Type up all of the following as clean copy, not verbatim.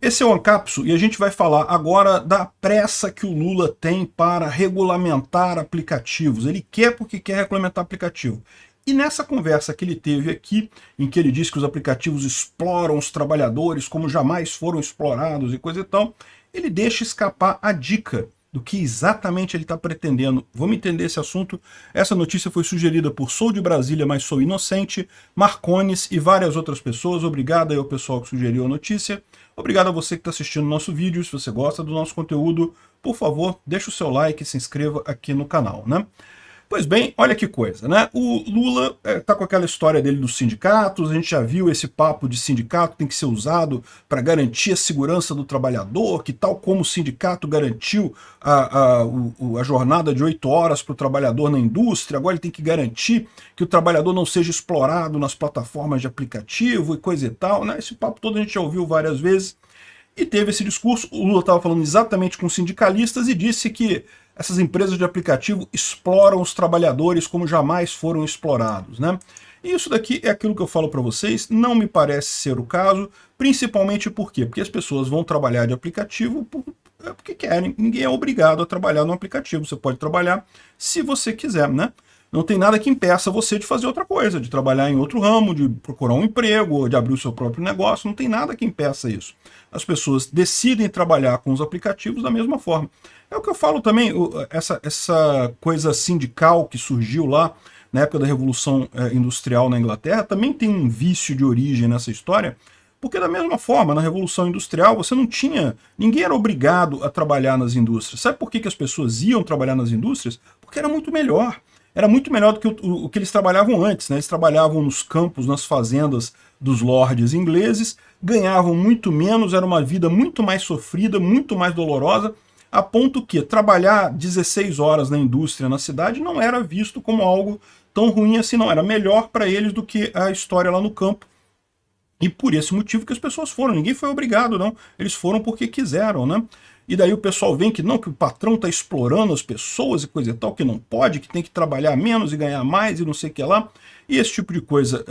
Esse é o Ancapso e a gente vai falar agora da pressa que o Lula tem para regulamentar aplicativos. Ele quer porque quer regulamentar aplicativo. E nessa conversa que ele teve aqui, em que ele disse que os aplicativos exploram os trabalhadores como jamais foram explorados e coisa e tal, ele deixa escapar a dica do que exatamente ele está pretendendo. Vamos entender esse assunto. Essa notícia foi sugerida por Sou de Brasília, mas sou inocente, Marcones e várias outras pessoas. Obrigado aí ao pessoal que sugeriu a notícia. Obrigado a você que está assistindo o nosso vídeo. Se você gosta do nosso conteúdo, por favor, deixa o seu like e se inscreva aqui no canal, né? Pois bem, olha que coisa, né? O Lula tá com aquela história dele dos sindicatos, a gente já viu esse papo de sindicato tem que ser usado para garantir a segurança do trabalhador, que tal como o sindicato garantiu a jornada de 8 horas para o trabalhador na indústria, agora ele tem que garantir que o trabalhador não seja explorado nas plataformas de aplicativo e coisa e tal, né? Esse papo todo a gente já ouviu várias vezes. E teve esse discurso, o Lula estava falando exatamente com sindicalistas e disse que essas empresas de aplicativo exploram os trabalhadores como jamais foram explorados, né? E isso daqui é aquilo que eu falo para vocês, não me parece ser o caso, principalmente por quê? Porque as pessoas vão trabalhar de aplicativo porque querem, ninguém é obrigado a trabalhar no aplicativo, você pode trabalhar se você quiser, né? Não tem nada que impeça você de fazer outra coisa, de trabalhar em outro ramo, de procurar um emprego, de abrir o seu próprio negócio, não tem nada que impeça isso. As pessoas decidem trabalhar com os aplicativos da mesma forma. É o que eu falo também, essa coisa sindical que surgiu lá na época da Revolução Industrial na Inglaterra, também tem um vício de origem nessa história, porque da mesma forma, na Revolução Industrial, você não tinha... Ninguém era obrigado a trabalhar nas indústrias. Sabe por que as pessoas iam trabalhar nas indústrias? Porque era muito melhor. Era muito melhor do que o que eles trabalhavam antes, né? Eles trabalhavam nos campos, nas fazendas dos lordes ingleses, ganhavam muito menos, era uma vida muito mais sofrida, muito mais dolorosa, a ponto que trabalhar 16 horas na indústria na cidade não era visto como algo tão ruim assim, não. Era melhor para eles do que a história lá no campo. E por esse motivo que as pessoas foram. Ninguém foi obrigado, não. Eles foram porque quiseram, né? E daí o pessoal vem que não, que o patrão está explorando as pessoas e coisa e tal, que não pode, que tem que trabalhar menos e ganhar mais e não sei o que lá. E esse tipo de coisa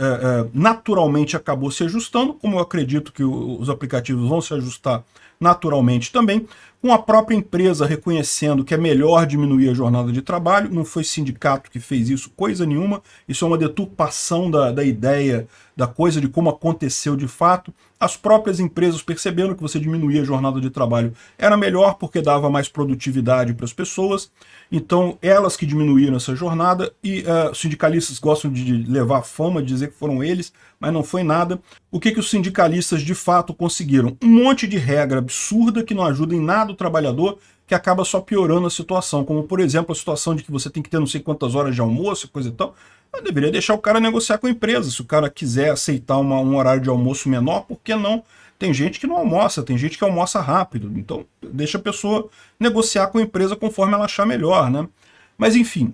naturalmente acabou se ajustando, como eu acredito que os aplicativos vão se ajustar naturalmente também, com a própria empresa reconhecendo que é melhor diminuir a jornada de trabalho. Não foi sindicato que fez isso, coisa nenhuma. Isso é uma deturpação da ideia da coisa, de como aconteceu de fato. As próprias empresas perceberam que você diminuir a jornada de trabalho era melhor porque dava mais produtividade para as pessoas. Então, elas que diminuíram essa jornada, e os sindicalistas gostam de levar a fama, de dizer que foram eles, mas não foi nada. O que os sindicalistas de fato conseguiram? Um monte de regra absurda que não ajuda em nada o trabalhador, que acaba só piorando a situação, como por exemplo a situação de que você tem que ter não sei quantas horas de almoço, coisa e tal. Eu deveria deixar o cara negociar com a empresa. Se o cara quiser aceitar um horário de almoço menor, por que não? Tem gente que não almoça, tem gente que almoça rápido. Então, deixa a pessoa negociar com a empresa conforme ela achar melhor, né? Mas enfim,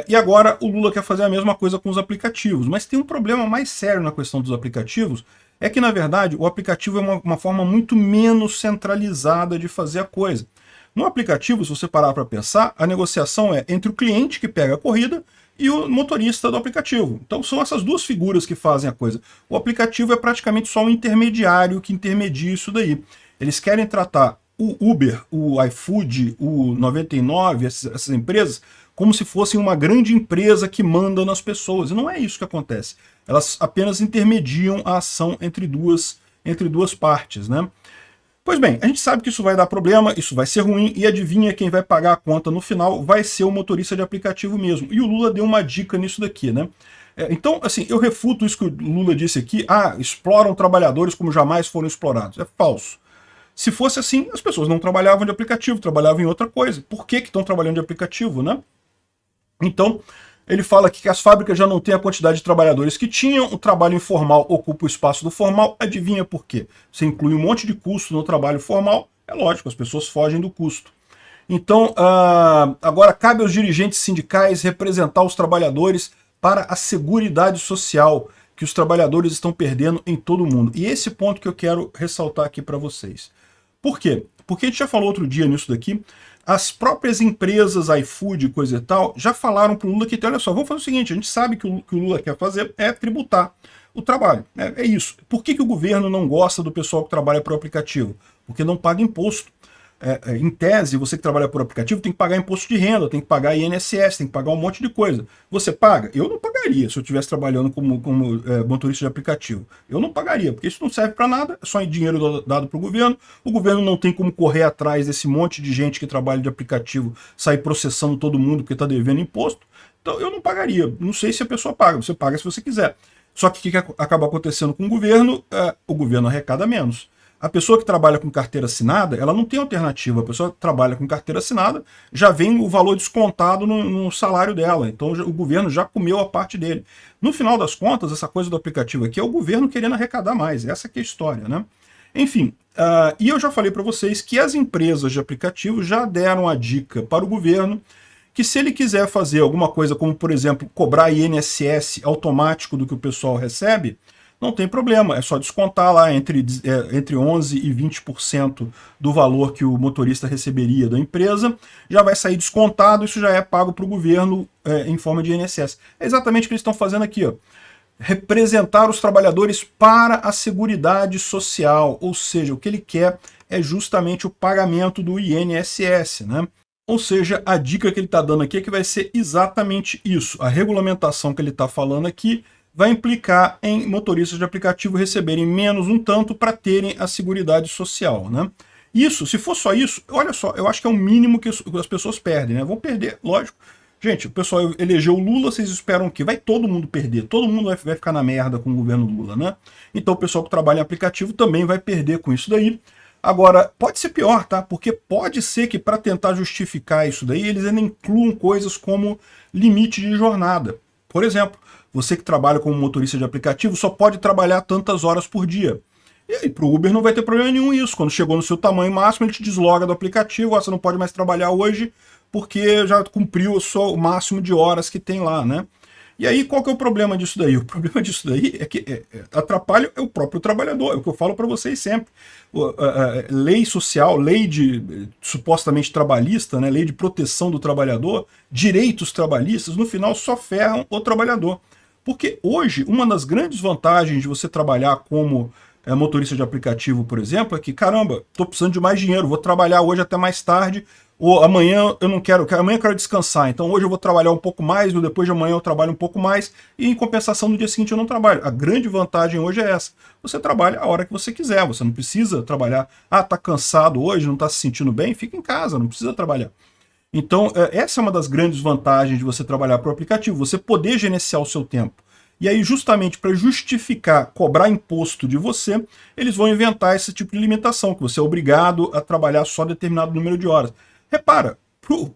e agora o Lula quer fazer a mesma coisa com os aplicativos. Mas tem um problema mais sério na questão dos aplicativos, é que na verdade o aplicativo é uma forma muito menos centralizada de fazer a coisa. No aplicativo, se você parar para pensar, a negociação é entre o cliente que pega a corrida e o motorista do aplicativo. Então são essas duas figuras que fazem a coisa. O aplicativo é praticamente só um intermediário que intermedia isso daí. Eles querem tratar o Uber, o iFood, o 99, essas empresas, como se fossem uma grande empresa que manda nas pessoas. E não é isso que acontece. Elas apenas intermediam a ação entre duas partes, né? Pois bem, a gente sabe que isso vai dar problema, isso vai ser ruim, e adivinha quem vai pagar a conta no final? Vai ser o motorista de aplicativo mesmo. E o Lula deu uma dica nisso daqui, né? Então, assim, eu refuto isso que o Lula disse aqui, exploram trabalhadores como jamais foram explorados. É falso. Se fosse assim, as pessoas não trabalhavam de aplicativo, trabalhavam em outra coisa. Por que estão trabalhando de aplicativo, né? Então, ele fala aqui que as fábricas já não têm a quantidade de trabalhadores que tinham, o trabalho informal ocupa o espaço do formal. Adivinha por quê? Você inclui um monte de custo no trabalho formal, é lógico, as pessoas fogem do custo. Então, agora cabe aos dirigentes sindicais representar os trabalhadores para a seguridade social que os trabalhadores estão perdendo em todo o mundo. E esse ponto que eu quero ressaltar aqui para vocês. Por quê? Porque a gente já falou outro dia nisso daqui, as próprias empresas, iFood, coisa e tal, já falaram para o Lula que, olha só, vamos fazer o seguinte, a gente sabe que o Lula quer fazer é tributar o trabalho. É isso. Por que o governo não gosta do pessoal que trabalha para o aplicativo? porque não paga imposto. Em tese, você que trabalha por aplicativo tem que pagar imposto de renda, tem que pagar INSS, tem que pagar um monte de coisa. Você paga? Eu não pagaria se eu estivesse trabalhando como motorista de aplicativo. Eu não pagaria, porque isso não serve para nada, é só dinheiro dado para o governo não tem como correr atrás desse monte de gente que trabalha de aplicativo, sair processando todo mundo porque está devendo imposto. Então eu não pagaria, não sei se a pessoa paga, você paga se você quiser. Só que o que acaba acontecendo com o governo arrecada menos. A pessoa que trabalha com carteira assinada, ela não tem alternativa. A pessoa que trabalha com carteira assinada já vem o valor descontado no salário dela. Então o governo já comeu a parte dele. No final das contas, essa coisa do aplicativo aqui é o governo querendo arrecadar mais. Essa que é a história, né? Enfim, e eu já falei para vocês que as empresas de aplicativo já deram a dica para o governo que se ele quiser fazer alguma coisa como, por exemplo, cobrar INSS automático do que o pessoal recebe, não tem problema, é só descontar lá entre 11% e 20% do valor que o motorista receberia da empresa, já vai sair descontado, isso já é pago para o governo em forma de INSS. É exatamente o que eles estão fazendo aqui, ó. Representar os trabalhadores para a Seguridade Social, ou seja, o que ele quer é justamente o pagamento do INSS, né? Ou seja, a dica que ele está dando aqui é que vai ser exatamente isso. A regulamentação que ele está falando aqui vai implicar em motoristas de aplicativo receberem menos um tanto para terem a Seguridade Social, né? Isso, se for só isso, olha só, eu acho que é o mínimo que as pessoas perdem, né? Vão perder, lógico. Gente, o pessoal elegeu o Lula, vocês esperam que vai todo mundo perder, todo mundo vai ficar na merda com o governo Lula, né? Então o pessoal que trabalha em aplicativo também vai perder com isso daí. Agora, pode ser pior, tá? Porque pode ser que para tentar justificar isso daí, eles ainda incluam coisas como limite de jornada. Por exemplo, você que trabalha como motorista de aplicativo só pode trabalhar tantas horas por dia. E aí, para o Uber não vai ter problema nenhum isso. Quando chegou no seu tamanho máximo, ele te desloga do aplicativo, você não pode mais trabalhar hoje porque já cumpriu o máximo de horas que tem lá, né? E aí, qual que é o problema disso daí? O problema disso daí é que atrapalha o próprio trabalhador, é o que eu falo para vocês sempre. Lei social, lei supostamente trabalhista, né, lei de proteção do trabalhador, direitos trabalhistas, no final só ferram o trabalhador. Porque hoje, uma das grandes vantagens de você trabalhar como motorista de aplicativo, por exemplo, é que, caramba, estou precisando de mais dinheiro, vou trabalhar hoje até mais tarde, ou amanhã eu não quero, amanhã eu quero descansar, então hoje eu vou trabalhar um pouco mais, ou depois de amanhã eu trabalho um pouco mais, e em compensação no dia seguinte eu não trabalho. A grande vantagem hoje é essa. Você trabalha a hora que você quiser, você não precisa trabalhar, tá cansado hoje, não está se sentindo bem, fica em casa, não precisa trabalhar. Então essa é uma das grandes vantagens de você trabalhar para o aplicativo, você poder gerenciar o seu tempo. E aí, justamente para justificar cobrar imposto de você, eles vão inventar esse tipo de limitação, que você é obrigado a trabalhar só determinado número de horas. Repara, pro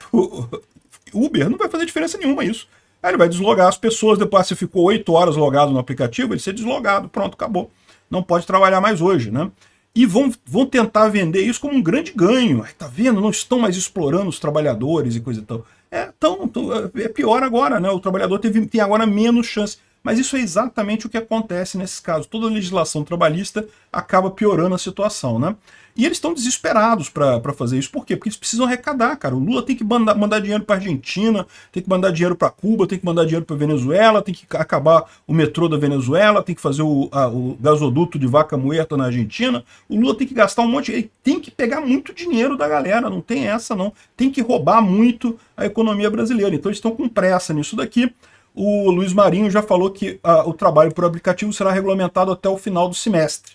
Uber não vai fazer diferença nenhuma isso. Aí ele vai deslogar as pessoas, depois você ficou 8 horas logado no aplicativo, ele ser deslogado, pronto, acabou. Não pode trabalhar mais hoje, né? E vão tentar vender isso como um grande ganho. Tá vendo? Não estão mais explorando os trabalhadores e coisa e tal. É pior agora, né? O trabalhador tem agora menos chance. Mas isso é exatamente o que acontece nesses casos. Toda a legislação trabalhista acaba piorando a situação, né? E eles estão desesperados para fazer isso. Por quê? Porque eles precisam arrecadar, cara. O Lula tem que mandar dinheiro para a Argentina, tem que mandar dinheiro para Cuba, tem que mandar dinheiro para Venezuela, tem que acabar o metrô da Venezuela, tem que fazer o gasoduto de Vaca Muerta na Argentina. O Lula tem que gastar um monte, ele tem que pegar muito dinheiro da galera, não tem essa não. Tem que roubar muito a economia brasileira. Então eles estão com pressa nisso daqui. O Luiz Marinho já falou que o trabalho por aplicativo será regulamentado até o final do semestre.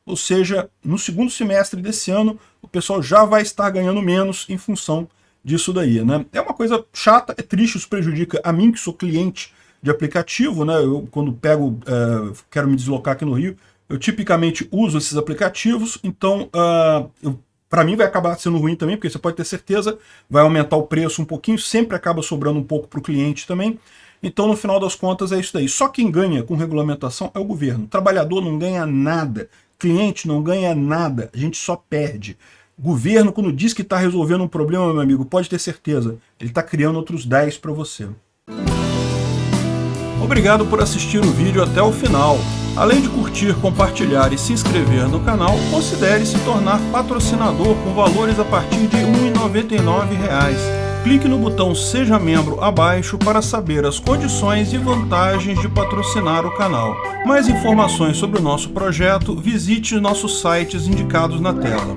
Ou seja, no segundo semestre desse ano, o pessoal já vai estar ganhando menos em função disso daí, né? É uma coisa chata, é triste, isso prejudica a mim, que sou cliente de aplicativo, né? Eu, quando quero me deslocar aqui no Rio, eu tipicamente uso esses aplicativos, então para mim vai acabar sendo ruim também, porque você pode ter certeza, vai aumentar o preço um pouquinho, sempre acaba sobrando um pouco para o cliente também. Então, no final das contas, é isso daí. Só quem ganha com regulamentação é o governo. O trabalhador não ganha nada. Cliente não ganha nada. A gente só perde. Governo, quando diz que está resolvendo um problema, meu amigo, pode ter certeza. Ele está criando outros 10 para você. Obrigado por assistir o vídeo até o final. Além de curtir, compartilhar e se inscrever no canal, considere se tornar patrocinador com valores a partir de R$ 1,99. Clique no botão Seja Membro abaixo para saber as condições e vantagens de patrocinar o canal. Mais informações sobre o nosso projeto, visite nossos sites indicados na tela.